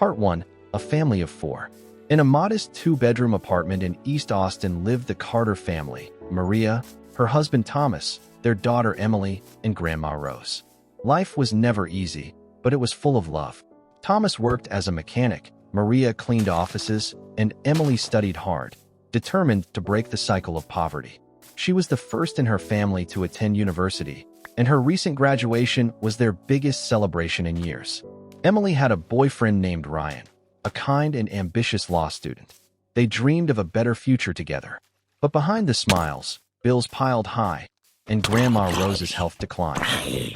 Part 1. A family of four. In a modest two-bedroom apartment in East Austin lived the Carter family: Maria, her husband Thomas, their daughter Emily, and Grandma Rose. Life was never easy, but it was full of love. Thomas worked as a mechanic, Maria cleaned offices, and Emily studied hard, determined to break the cycle of poverty. She was the first in her family to attend university, and her recent graduation was their biggest celebration in years. Emily had a boyfriend named Ryan, a kind and ambitious law student. They dreamed of a better future together. But behind the smiles, bills piled high, and Grandma Rose's health declined.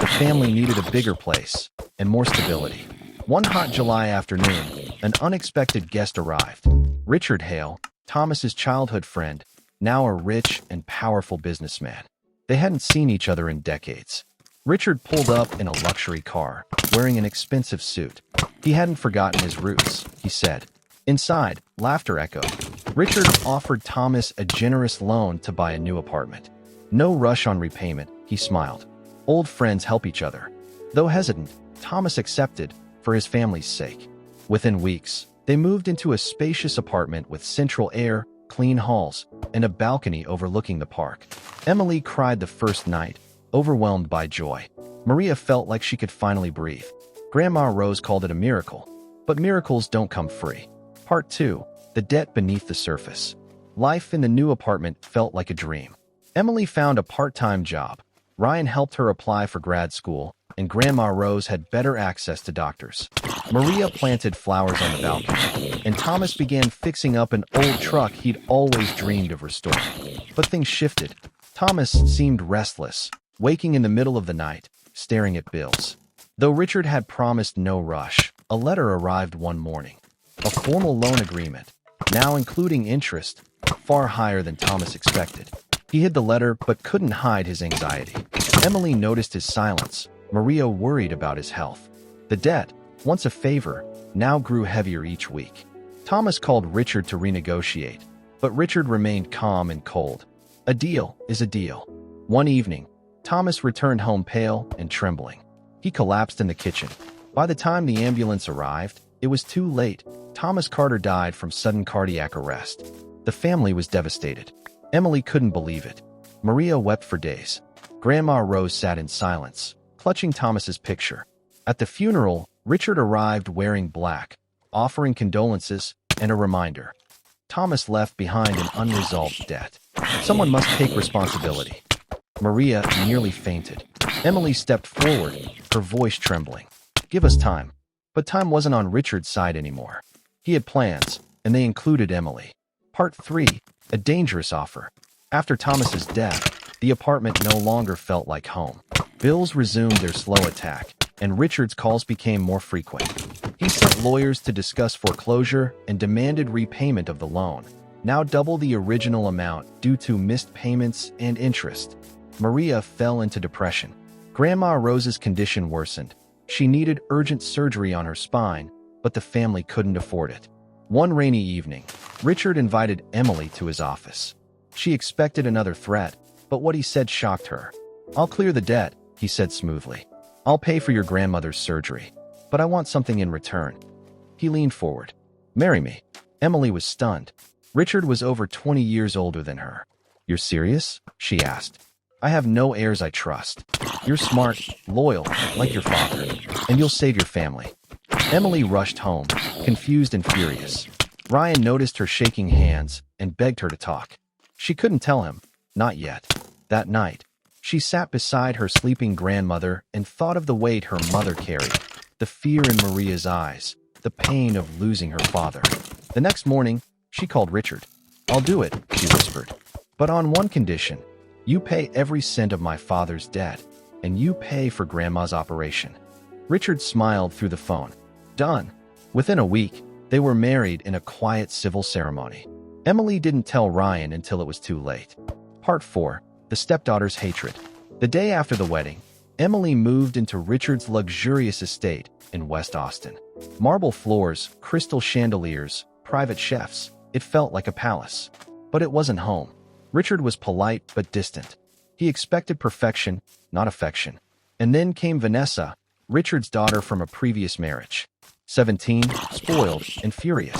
The family needed a bigger place and more stability. One hot July afternoon, an unexpected guest arrived. Richard Hale, Thomas's childhood friend, now a rich and powerful businessman. They hadn't seen each other in decades. Richard pulled up in a luxury car, wearing an expensive suit. He hadn't forgotten his roots, he said. Inside, laughter echoed. Richard offered Thomas a generous loan to buy a new apartment. No rush on repayment, he smiled. Old friends help each other. Though hesitant, Thomas accepted, for his family's sake. Within weeks, they moved into a spacious apartment with central air, clean halls, and a balcony overlooking the park. Emily cried the first night, overwhelmed by joy. Maria felt like she could finally breathe. Grandma Rose called it a miracle. But miracles don't come free. Part 2. The debt beneath the surface. Life in the new apartment felt like a dream. Emily found a part-time job. Ryan helped her apply for grad school, and Grandma Rose had better access to doctors. Maria planted flowers on the balcony, and Thomas began fixing up an old truck he'd always dreamed of restoring. But things shifted. Thomas seemed restless, waking in the middle of the night, staring at bills. Though Richard had promised no rush, a letter arrived one morning. A formal loan agreement, now including interest, far higher than Thomas expected. He hid the letter but couldn't hide his anxiety. Emily noticed his silence. Maria worried about his health. The debt, once a favor, now grew heavier each week. Thomas called Richard to renegotiate, but Richard remained calm and cold. A deal is a deal. One evening, Thomas returned home pale and trembling. He collapsed in the kitchen. By the time the ambulance arrived, it was too late. Thomas Carter died from sudden cardiac arrest. The family was devastated. Emily couldn't believe it. Maria wept for days. Grandma Rose sat in silence, clutching Thomas's picture. At the funeral, Richard arrived wearing black, offering condolences and a reminder. Thomas left behind an unresolved debt. Someone must take responsibility. Maria nearly fainted. Emily stepped forward, her voice trembling. "Give us time." But time wasn't on Richard's side anymore. He had plans, and they included Emily. Part 3. A dangerous offer. After Thomas's death, the apartment no longer felt like home. Bills resumed their slow attack, and Richard's calls became more frequent. He sent lawyers to discuss foreclosure and demanded repayment of the loan, now double the original amount due to missed payments and interest. Maria fell into depression. Grandma Rose's condition worsened. She needed urgent surgery on her spine, but the family couldn't afford it. One rainy evening, Richard invited Emily to his office. She expected another threat, but what he said shocked her. "I'll clear the debt," he said smoothly. "I'll pay for your grandmother's surgery, but I want something in return." He leaned forward. "Marry me." Emily was stunned. Richard was over 20 years older than her. "You're serious?" she asked. "I have no heirs I trust. You're smart, loyal, like your father, and you'll save your family." Emily rushed home, confused and furious. Ryan noticed her shaking hands and begged her to talk. She couldn't tell him, not yet. That night, she sat beside her sleeping grandmother and thought of the weight her mother carried, the fear in Maria's eyes, the pain of losing her father. The next morning, she called Richard. "I'll do it," she whispered. "But on one condition. You pay every cent of my father's debt, and you pay for Grandma's operation." Richard smiled through the phone. "Done." Within a week, they were married in a quiet civil ceremony. Emily didn't tell Ryan until it was too late. Part 4. The stepdaughter's hatred. The day after the wedding, Emily moved into Richard's luxurious estate in West Austin. Marble floors, crystal chandeliers, private chefs. It felt like a palace. But it wasn't home. Richard was polite but distant. He expected perfection, not affection. And then came Vanessa, Richard's daughter from a previous marriage. 17, spoiled and furious.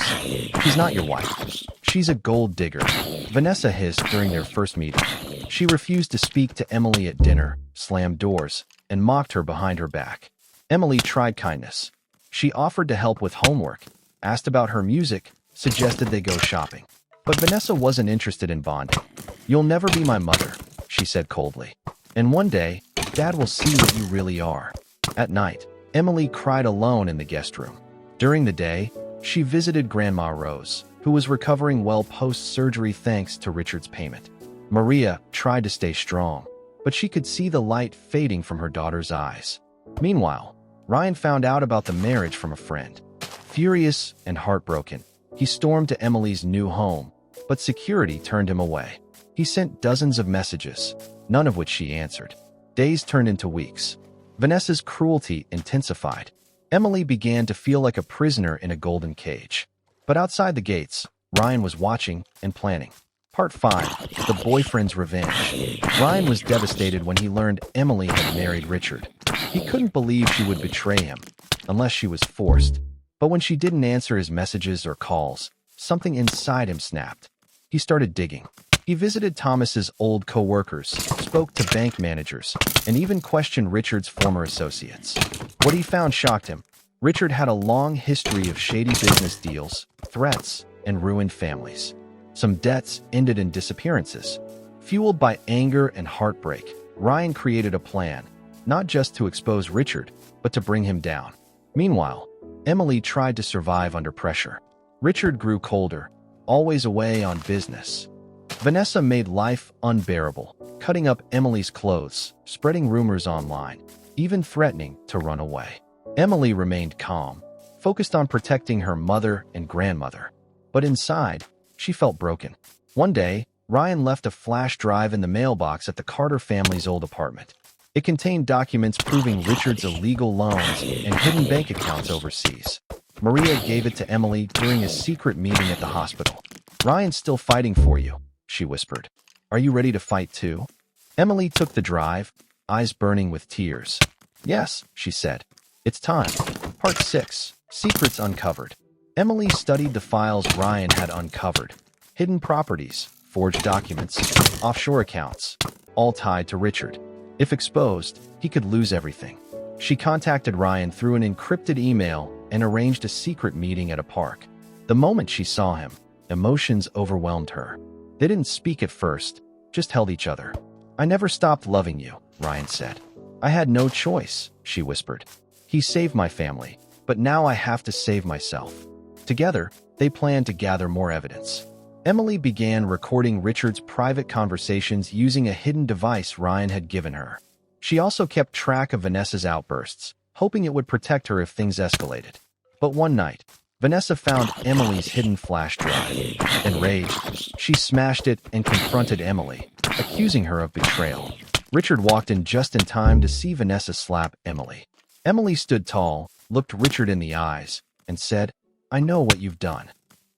She's not your wife. She's a gold digger, Vanessa hissed during their first meeting. She refused to speak to Emily at dinner, slammed doors, and mocked her behind her back. Emily tried kindness. She offered to help with homework, asked about her music, suggested they go shopping. But Vanessa wasn't interested in bonding. "You'll never be my mother," she said coldly. "And one day, Dad will see what you really are." At night, Emily cried alone in the guest room. During the day, she visited Grandma Rose, who was recovering well post-surgery thanks to Richard's payment. Maria tried to stay strong, but she could see the light fading from her daughter's eyes. Meanwhile, Ryan found out about the marriage from a friend. Furious and heartbroken, he stormed to Emily's new home, but security turned him away. He sent dozens of messages, none of which she answered. Days turned into weeks. Vanessa's cruelty intensified. Emily began to feel like a prisoner in a golden cage. But outside the gates, Ryan was watching and planning. Part 5. The Boyfriend's Revenge. Ryan was devastated when he learned Emily had married Richard. He couldn't believe she would betray him, unless she was forced. But when she didn't answer his messages or calls, something inside him snapped. He started digging. He visited Thomas's old co-workers, spoke to bank managers, and even questioned Richard's former associates. What he found shocked him. Richard had a long history of shady business deals, threats, and ruined families. Some debts ended in disappearances. Fueled by anger and heartbreak, Ryan created a plan, not just to expose Richard, but to bring him down. Meanwhile, Emily tried to survive under pressure. Richard grew colder, always away on business. Vanessa made life unbearable, cutting up Emily's clothes, spreading rumors online, even threatening to run away. Emily remained calm, focused on protecting her mother and grandmother. But inside, she felt broken. One day, Ryan left a flash drive in the mailbox at the Carter family's old apartment. It contained documents proving Richard's illegal loans and hidden bank accounts overseas. Maria gave it to Emily during a secret meeting at the hospital. "Ryan's still fighting for you," she whispered. "Are you ready to fight too?" Emily took the drive, eyes burning with tears. "Yes," she said. "It's time." Part 6. Secrets Uncovered. Emily studied the files Ryan had uncovered. Hidden properties, forged documents, offshore accounts, all tied to Richard. If exposed, he could lose everything. She contacted Ryan through an encrypted email and arranged a secret meeting at a park. The moment she saw him, emotions overwhelmed her. They didn't speak at first, just held each other. "I never stopped loving you," Ryan said. "I had no choice," she whispered. "He saved my family, but now I have to save myself." Together, they planned to gather more evidence. Emily began recording Richard's private conversations using a hidden device Ryan had given her. She also kept track of Vanessa's outbursts, hoping it would protect her if things escalated. But one night, Vanessa found Emily's hidden flash drive. Enraged, she smashed it and confronted Emily, accusing her of betrayal. Richard walked in just in time to see Vanessa slap Emily. Emily stood tall, looked Richard in the eyes, and said, "I know what you've done."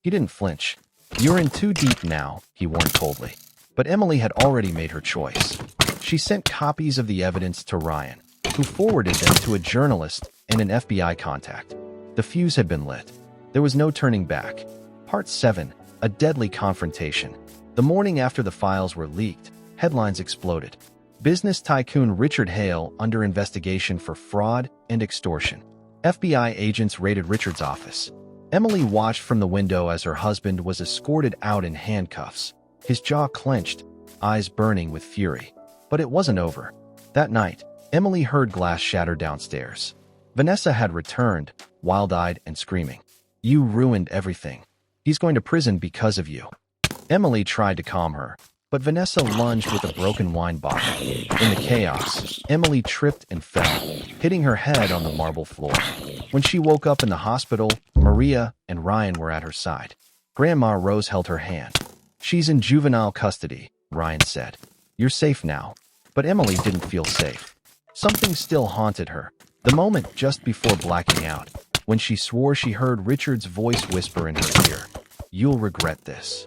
He didn't flinch. "You're in too deep now," he warned coldly. But Emily had already made her choice. She sent copies of the evidence to Ryan, who forwarded them to a journalist and an FBI contact. The fuse had been lit. There was no turning back. Part 7. A Deadly Confrontation. The morning after the files were leaked, headlines exploded. Business tycoon Richard Hale under investigation for fraud and extortion. FBI agents raided Richard's office. Emily watched from the window as her husband was escorted out in handcuffs, his jaw clenched, eyes burning with fury. But it wasn't over. That night, Emily heard glass shatter downstairs. Vanessa had returned, wild-eyed and screaming. "You ruined everything. He's going to prison because of you." Emily tried to calm her, but Vanessa lunged with a broken wine bottle. In the chaos, Emily tripped and fell, hitting her head on the marble floor. When she woke up in the hospital, Maria and Ryan were at her side. Grandma Rose held her hand. "She's in juvenile custody," Ryan said. "You're safe now." But Emily didn't feel safe. Something still haunted her. The moment just before blacking out, when she swore she heard Richard's voice whisper in her ear, "You'll regret this."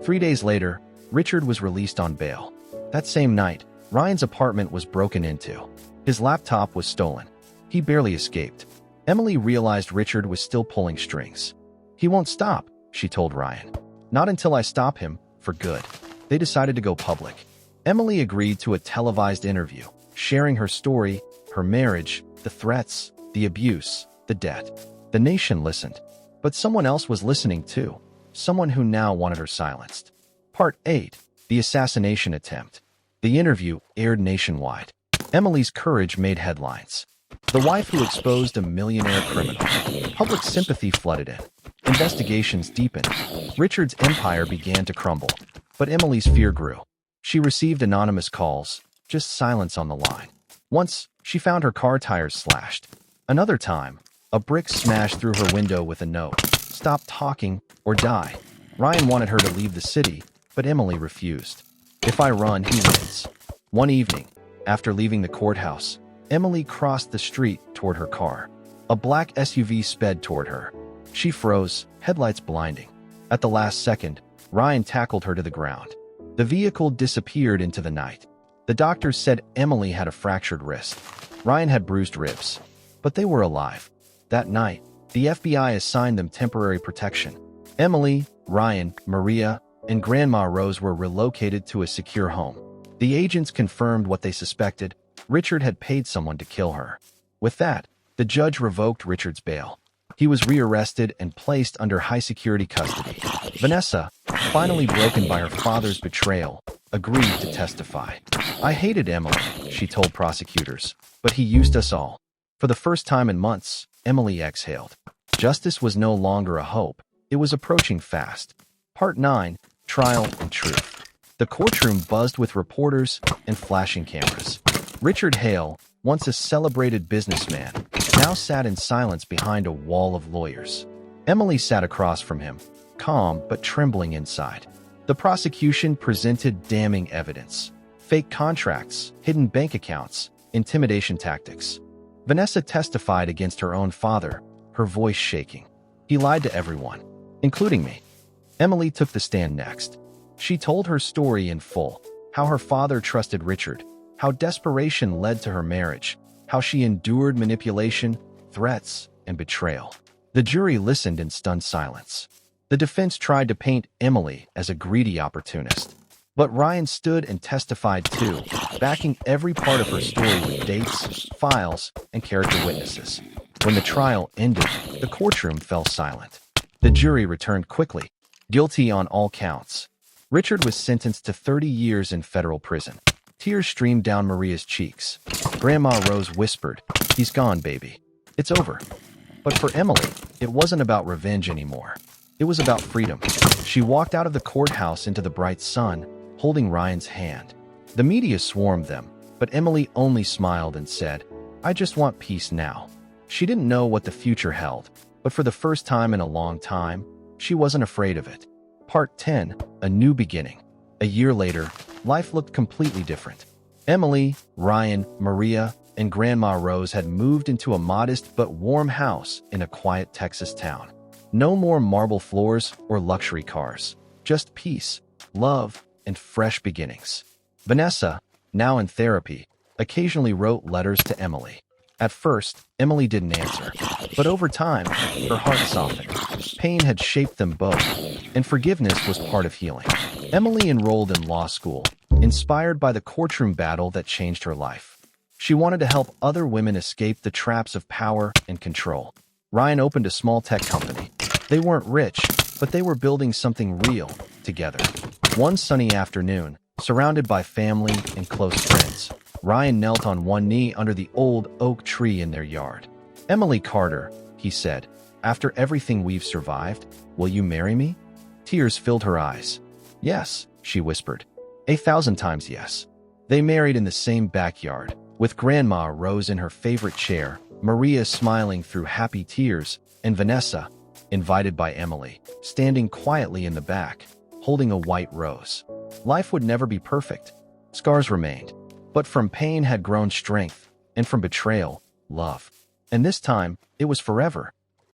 3 days later, Richard was released on bail. That same night, Ryan's apartment was broken into. His laptop was stolen. He barely escaped. Emily realized Richard was still pulling strings. "He won't stop," she told Ryan. "Not until I stop him, for good." They decided to go public. Emily agreed to a televised interview, sharing her story, her marriage, the threats, the abuse, the debt. The nation listened. But someone else was listening too, someone who now wanted her silenced. Part 8. The Assassination Attempt. The interview aired nationwide. Emily's courage made headlines. The wife who exposed a millionaire criminal. Public sympathy flooded in. Investigations deepened. Richard's empire began to crumble. But Emily's fear grew. She received anonymous calls, just silence on the line. Once, she found her car tires slashed. Another time, a brick smashed through her window with a note, "Stop talking or die." Ryan wanted her to leave the city, but Emily refused. "If I run, he wins." One evening, after leaving the courthouse, Emily crossed the street toward her car. A black SUV sped toward her. She froze, headlights blinding. At the last second, Ryan tackled her to the ground. The vehicle disappeared into the night. The doctors said Emily had a fractured wrist. Ryan had bruised ribs. But they were alive. That night, the FBI assigned them temporary protection. Emily, Ryan, Maria, and Grandma Rose were relocated to a secure home. The agents confirmed what they suspected. Richard had paid someone to kill her. With that, the judge revoked Richard's bail. He was rearrested and placed under high-security custody. Vanessa, finally broken by her father's betrayal, agreed to testify. "I hated Emily," she told prosecutors, "but he used us all." For the first time in months, Emily exhaled. Justice was no longer a hope. It was approaching fast. Part 9. Trial and Truth. The courtroom buzzed with reporters and flashing cameras. Richard Hale, once a celebrated businessman, now sat in silence behind a wall of lawyers. Emily sat across from him, calm but trembling inside. The prosecution presented damning evidence. Fake contracts, hidden bank accounts, intimidation tactics. Vanessa testified against her own father, her voice shaking. "He lied to everyone, including me." Emily took the stand next. She told her story in full, how her father trusted Richard, how desperation led to her marriage, how she endured manipulation, threats, and betrayal. The jury listened in stunned silence. The defense tried to paint Emily as a greedy opportunist. But Ryan stood and testified too, backing every part of her story with dates, files, and character witnesses. When the trial ended, the courtroom fell silent. The jury returned quickly, guilty on all counts. Richard was sentenced to 30 years in federal prison. Tears streamed down Maria's cheeks. Grandma Rose whispered, "He's gone, baby. It's over." But for Emily, it wasn't about revenge anymore. It was about freedom. She walked out of the courthouse into the bright sun, holding Ryan's hand. The media swarmed them, but Emily only smiled and said, "I just want peace now." She didn't know what the future held, but for the first time in a long time, she wasn't afraid of it. Part 10. A New Beginning. A year later, life looked completely different. Emily, Ryan, Maria, and Grandma Rose had moved into a modest but warm house in a quiet Texas town. No more marble floors or luxury cars, just peace, love, and fresh beginnings. Vanessa, now in therapy, occasionally wrote letters to Emily. At first, Emily didn't answer, but over time, her heart softened. Pain had shaped them both, and forgiveness was part of healing. Emily enrolled in law school, inspired by the courtroom battle that changed her life. She wanted to help other women escape the traps of power and control. Ryan opened a small tech company. They weren't rich, but they were building something real together. One sunny afternoon, surrounded by family and close friends, Ryan knelt on one knee under the old oak tree in their yard. "Emily Carter," he said, "after everything we've survived, will you marry me?" Tears filled her eyes. "Yes," she whispered. 1,000 times yes. They married in the same backyard, with Grandma Rose in her favorite chair, Maria smiling through happy tears, and Vanessa, invited by Emily, standing quietly in the back, holding a white rose. Life would never be perfect. Scars remained. But from pain had grown strength, and from betrayal, love. And this time, it was forever.